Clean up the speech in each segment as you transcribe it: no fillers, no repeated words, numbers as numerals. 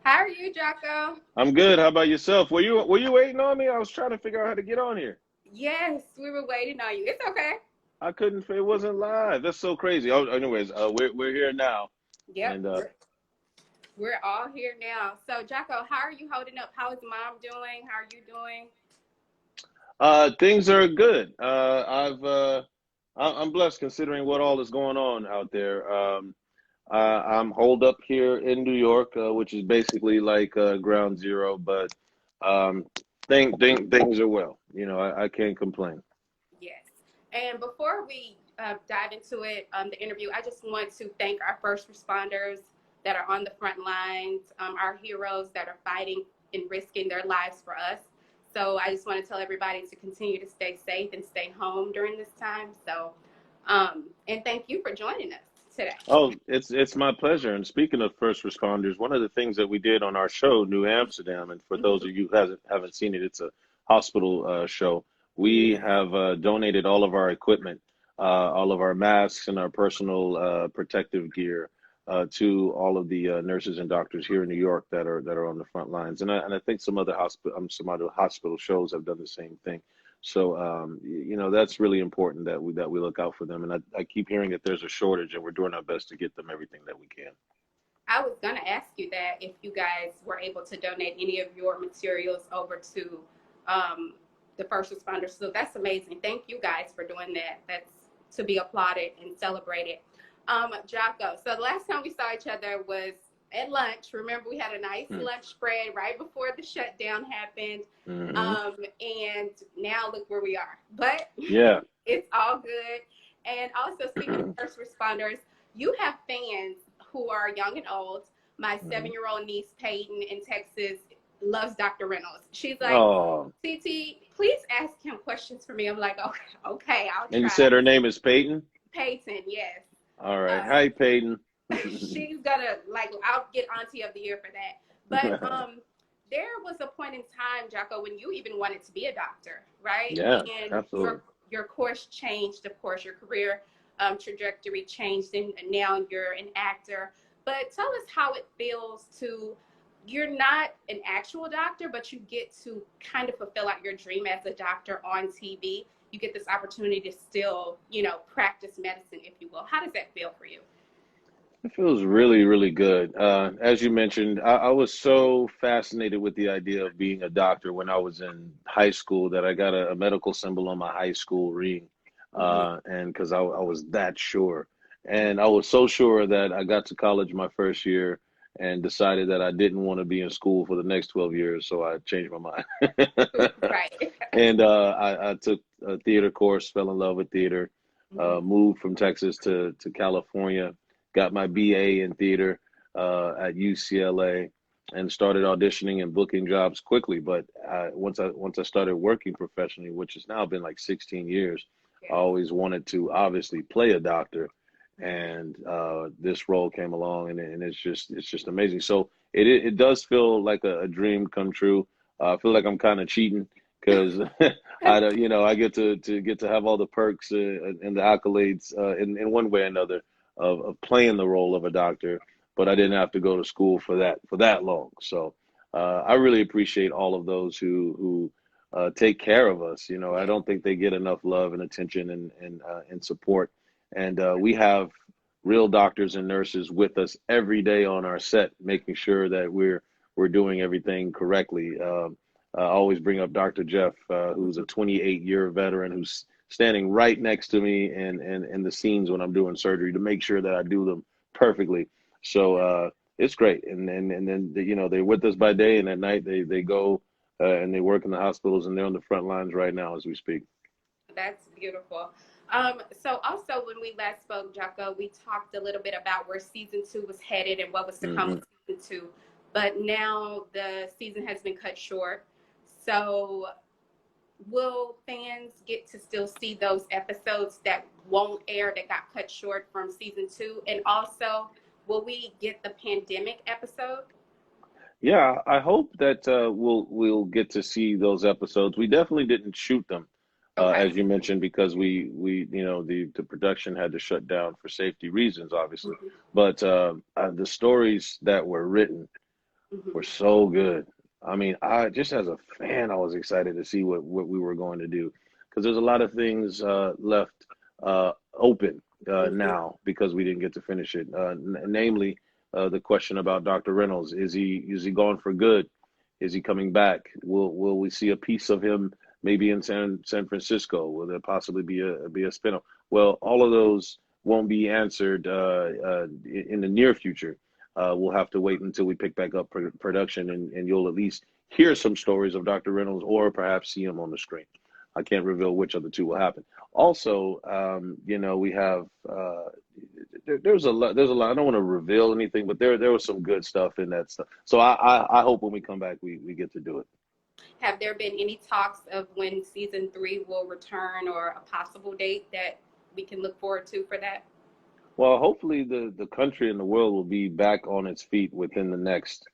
How are you, Jocko? I'm good. How about yourself? Were you waiting on me? I was trying to figure out how to get on here. Yes, we were waiting on you. It's okay. I couldn't. It wasn't live. That's so crazy. Oh, anyways, we're here now, Yep, and we're all here now. So, Jocko, how are you holding up? How is mom doing? How are you doing? things are good. I'm blessed considering what all is going on out there. I'm holed up here in New York, which is basically like ground zero, but um, things are well. I can't complain. Yes. And before we dive into it, the interview, I just want to thank our first responders that are on the front lines, our heroes that are fighting and risking their lives for us. So I just want to tell everybody to continue to stay safe and stay home during this time. So, and thank you for joining us today. Oh, it's my pleasure. And speaking of first responders, one of the things that we did on our show, New Amsterdam, and for those Mhm. of you who haven't seen it, it's a hospital show. We Yes. have donated all of our equipment, all of our masks and our personal protective gear to all of the nurses and doctors here in New York that are on the front lines. And I think some other hospital shows have done the same thing. So that's really important that we look out for them. And I keep hearing that there's a shortage, and we're doing our best to get them everything that we can. I was going to ask you that if you guys were able to donate any of your materials over to um, the first responders. So that's amazing. Thank you guys for doing that. That's to be applauded and celebrated. Jocko, so the last time we saw each other was at lunch. Remember, we had a nice Hmm. lunch spread right before the shutdown happened. Hmm. And now look where we are. But Yeah. it's all good. And also, speaking of first responders, you have fans who are young and old. My Hmm. 7-year-old niece, Peyton, in Texas, loves Dr. Reynolds. She's like, Oh, TT, please ask him questions for me. I'm like, okay, I'll and you try. said her name is Peyton? Peyton, yes. All right. Uh, Hi, Peyton. she's gonna like I'll get Auntie of the Year for that. But there was a point in time, Jocko, when you even wanted to be a doctor, right? Yeah, And absolutely. your course changed, of course, your career trajectory changed, and now you're an actor. But tell us how it feels to you're not an actual doctor, but you get to kind of fulfill out your dream as a doctor on TV. You get this opportunity to still, practice medicine, if you will. How does that feel for you? It feels really, really good. As you mentioned, I was so fascinated with the idea of being a doctor when I was in high school that I got a medical symbol on my high school ring. Mhm. And because I was that sure. And I was so sure that I got to college my first year and decided that I didn't want to be in school for the next 12 years. So I changed my mind. Right. And I took a theater course, fell in love with theater, Mhm. moved from Texas to California, got my BA in theater at UCLA, and started auditioning and booking jobs quickly. But once I started working professionally, which has now been like 16 years, I Yes. always wanted to obviously play a doctor, Mhm. and this role came along, and it's just amazing. So it does feel like a dream come true. I feel like I'm kind of cheating because I don't, I get to have all the perks and the accolades in one way or another of playing the role of a doctor, but I didn't have to go to school for that long. So I really appreciate all of those who take care of us. I Yes. don't think they get enough love and attention and support. And we have real doctors and nurses with us every day on our set, making sure that we're doing everything correctly. I always bring up Dr. Jeff, who's a 28-year veteran who's standing right next to me in the scenes when I'm doing surgery to make sure that I do them perfectly. So it's great. And then they're with us by day, and at night they go and they work in the hospitals, and they're on the front lines right now as we speak. That's beautiful. So also when we last spoke, Jocko, we talked a little bit about where season two was headed and what was to come Hmm. with season two. But now the season has been cut short. So will fans get to still see those episodes that won't air that got cut short from season two? And also, will we get the pandemic episode? Yeah, I hope that we'll get to see those episodes. We definitely didn't shoot them, Okay. as you mentioned, because we the production had to shut down for safety reasons, obviously. Mhm. But the stories that were written were Mhm. so good. I mean, I just as a fan, I was excited to see what we were going to do because there's a lot of things left open Mhm. now because we didn't get to finish it. Namely, the question about Dr. Reynolds: is he gone for good? Is he coming back? Will we see a piece of him maybe in San Francisco? Will there possibly be a spinoff? Well, all of those won't be answered in the near future. We'll have to wait until we pick back up production, and you'll at least hear some stories of Dr. Reynolds, or perhaps see him on the screen. I can't reveal which of the two will happen. Also, we have there's a lot. There's a lot. I don't want to reveal anything, but there was some good stuff in that stuff. So I hope when we come back, we get to do it. Have there been any talks of when season 3 will return, or a possible date that we can look forward to for that? Well, hopefully the country and the world will be back on its feet within the next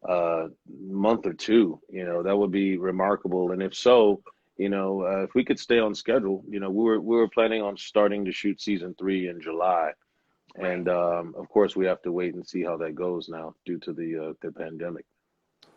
month or two. That would be remarkable. And if so, if we could stay on schedule, we were planning on starting to shoot season 3 in July. Right. And of course, we have to wait and see how that goes now due to the pandemic.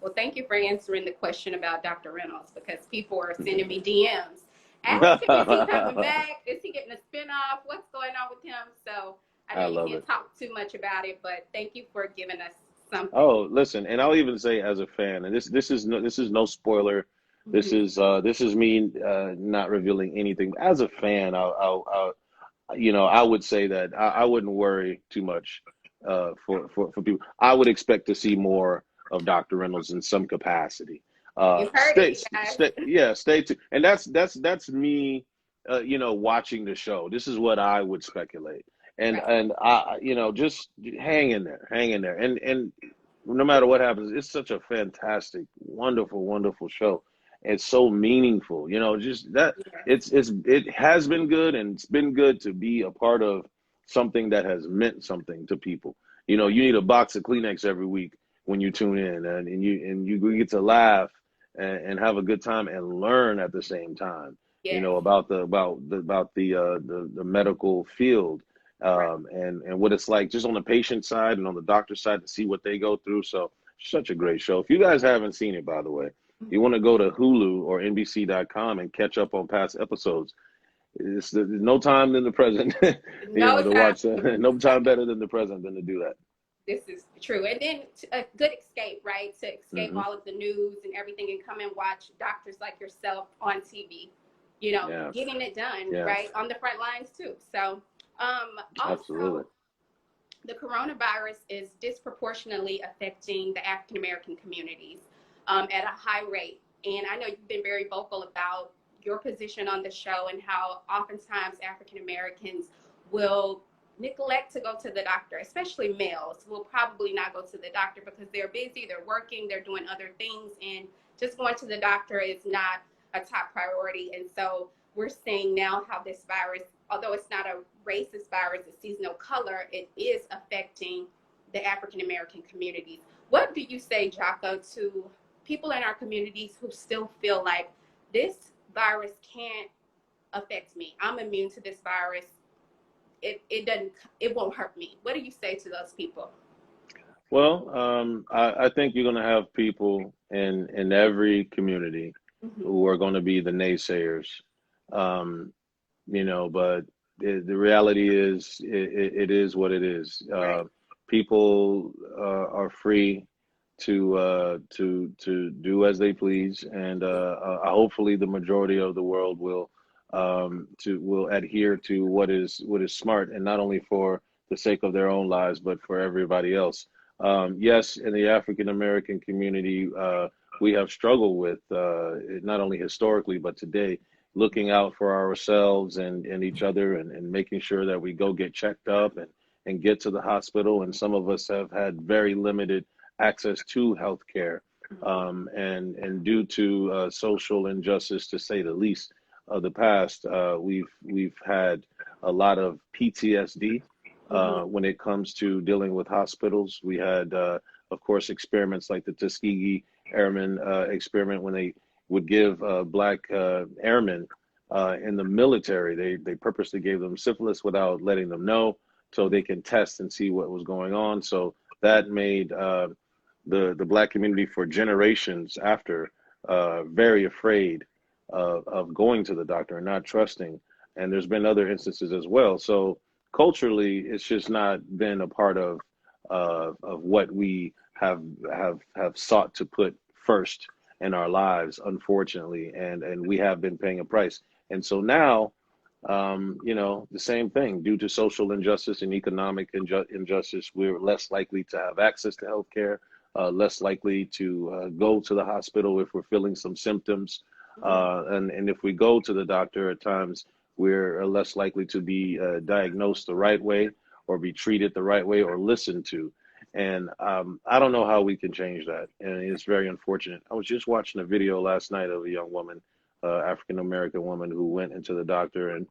Well, thank you for answering the question about Dr. Reynolds, because people are sending me DMs. Ask him, is he coming back? Is he getting a spinoff? What's going on with him? So I know I you love can't it. talk too much about it, but thank you for giving us something. Oh, listen, and I'll even say as a fan, and this is no spoiler. Mhm. This is me not revealing anything. As a fan, I would say that I wouldn't worry too much for people. I would expect to see more of Dr. Reynolds in some capacity. You heard it, you guys. Yeah, stay tuned. And that's me, watching the show. This is what I would speculate. And Right. and just hang in there. And no matter what happens, it's such a fantastic, wonderful, wonderful show. It's so meaningful, just that Yes. it has been good, and it's been good to be a part of something that has meant something to people. Right. You need a box of Kleenex every week when you tune in, and you get to laugh and have a good time and learn at the same time, Yes. about the medical field, Right. and what it's like just on the patient side and on the doctor side to see what they go through. So such a great show. If you guys haven't seen it, by the way, you Mhm. want to go to Hulu or NBC.com and catch up on past episodes. There's no time than the present, No to time. watch. No time better than the present than to do that. This is true. And then a good escape, right? To escape Hmm. all of the news and everything, and come and watch doctors like yourself on TV, Yeah, getting it done, yeah, right? On the front lines too. So, absolutely. also, the coronavirus is disproportionately affecting the African American communities at a high rate. And I know you've been very vocal about your position on the show, and how oftentimes African Americans will neglect to go to the doctor, especially males will probably not go to the doctor because they're busy, they're working, they're doing other things, and just going to the doctor is not a top priority. And so we're seeing now how this virus, although it's not a racist virus, it sees no color, it is affecting the African American communities. What do you say, Jocko, to people in our communities who still feel like this virus can't affect me? I'm immune to this virus. It won't hurt me. What do you say to those people? Well, I think you're going to have people in every community Mm-hmm. who are going to be the naysayers. Um, but the reality is it is what it is. Right. People are free to do as they please, and hopefully the majority of the world will adhere to what is smart, and not only for the sake of their own lives, but for everybody else. Yes, in the African American community, we have struggled with not only historically but today, looking out for ourselves and each other, and making sure that we go get checked up and get to the hospital. And some of us have had very limited access to health care, and due to social injustice, to say the least, of the past, we've had a lot of PTSD Mm-hmm. when it comes to dealing with hospitals. We had, of course, experiments like the Tuskegee Airmen experiment, when they would give black airmen in the military, they purposely gave them syphilis without letting them know, so they can test and see what was going on. So that made the Black community for generations after, very afraid of going to the doctor and not trusting. And there's been other instances as well. So culturally, it's just not been a part of what we have sought to put first in our lives, unfortunately, and we have been paying a price. And so now, the same thing, due to social injustice and economic injustice, we're less likely to have access to healthcare, less likely to go to the hospital if we're feeling some symptoms. And if we go to the doctor at times, we're less likely to be diagnosed the right way or be treated the right way or listened to. And I don't know how we can change that. And it's very unfortunate. I was just watching a video last night of a young woman, African-American woman, who went into the doctor, and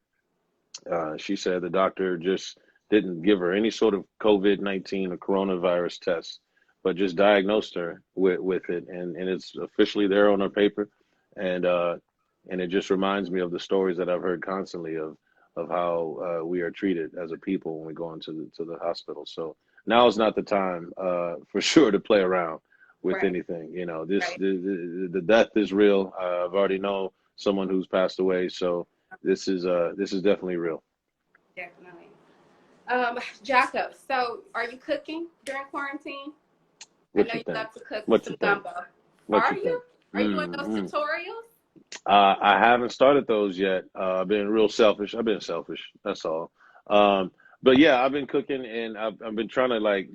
she said the doctor just didn't give her any sort of COVID-19 or coronavirus test, but just diagnosed her with it. And it's officially there on her paper. And it just reminds me of the stories that I've heard constantly of how we are treated as a people when we go into the hospital. So now is not the time, for sure, to play around with anything. The death is real. I've already know someone who's passed away, so this is definitely real. Definitely. JOCKO, so are you cooking during quarantine? I know you love to cook some gumbo. Are you doing those tutorials? I haven't started those yet. I've been real selfish. I've been selfish. That's all. But yeah, I've been cooking, and I've been trying to like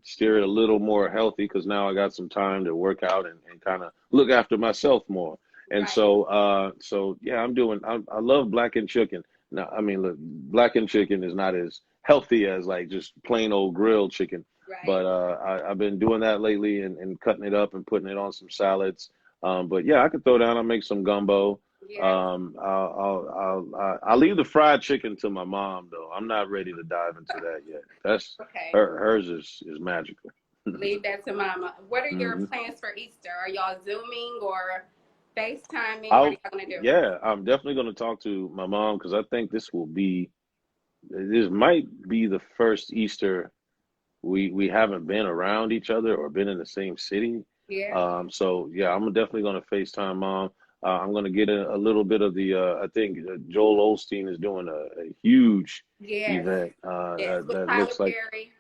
steer it a little more healthy, because now I got some time to work out and kind of look after myself more. And so yeah, I love blackened chicken. Now, I mean, look, blackened chicken is not as healthy as like just plain old grilled chicken. But I've been doing that lately and cutting it up and putting it on some salads. But yeah, I could throw down. I'll make some gumbo. I'll leave the fried chicken to my mom, though. I'm not ready to dive into that yet. That's hers is magical. Leave that to mama. What are your plans for Easter? Are y'all Zooming or FaceTiming? What are y'all gonna do? Yeah, I'm definitely gonna talk to my mom, because I think this might be the first Easter we haven't been around each other or been in the same city. So yeah, I'm definitely gonna FaceTime mom. I'm gonna get a little bit of the. I think Joel Osteen is doing a huge event. That looks like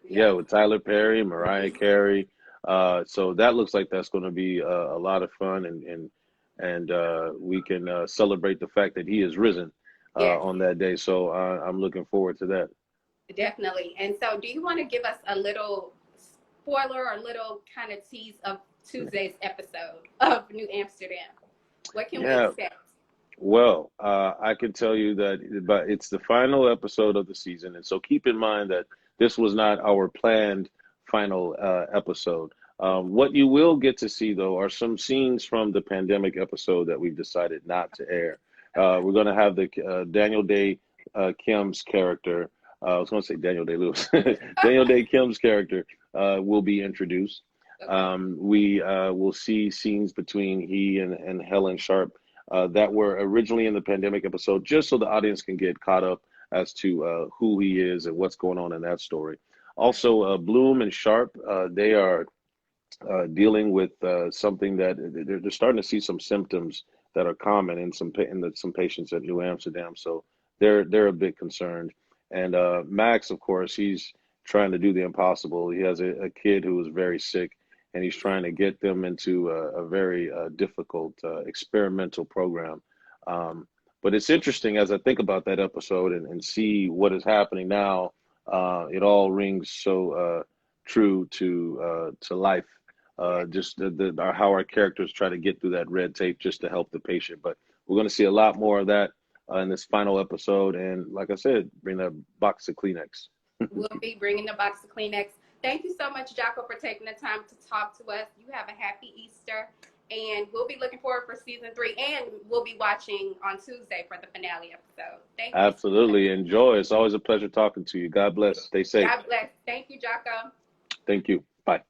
with Tyler Perry, Mariah Carey. So that looks like that's going to be a lot of fun, and we can celebrate the fact that he is risen on that day. So I'm looking forward to that. Definitely. And so, do you want to give us a little spoiler or a little kind of tease of Tuesday's episode of New Amsterdam? What can we expect? Well, I can tell you that it's the final episode of the season. And so keep in mind that this was not our planned final episode. What you will get to see, though, are some scenes from the pandemic episode that we've decided not to air. We're going to have the Daniel Day Kim's character. I was going to say Daniel Day-Lewis. Daniel Day Kim's character will be introduced. We will see scenes between he and Helen Sharp that were originally in the pandemic episode, just so the audience can get caught up as to who he is and what's going on in that story. Also, Bloom and Sharp, they are dealing with something that they're starting to see some symptoms that are common in some patients at New Amsterdam. So they're a bit concerned. And Max, of course, he's trying to do the impossible. He has a kid who is very sick, and he's trying to get them into a very difficult experimental program. But it's interesting as I think about that episode and see what is happening now. It all rings so true to life. Just how our characters try to get through that red tape just to help the patient. But we're going to see a lot more of that in this final episode. And like I said, bring that box of Kleenex. We'll be bringing the box of Kleenex. Thank you so much, JOCKO, for taking the time to talk to us. You have a happy Easter, and we'll be looking forward for season 3, and we'll be watching on Tuesday for the finale episode. Thank you. Absolutely. Enjoy. It's always a pleasure talking to you. God bless. Stay safe. God bless. Thank you, JOCKO. Thank you. Bye.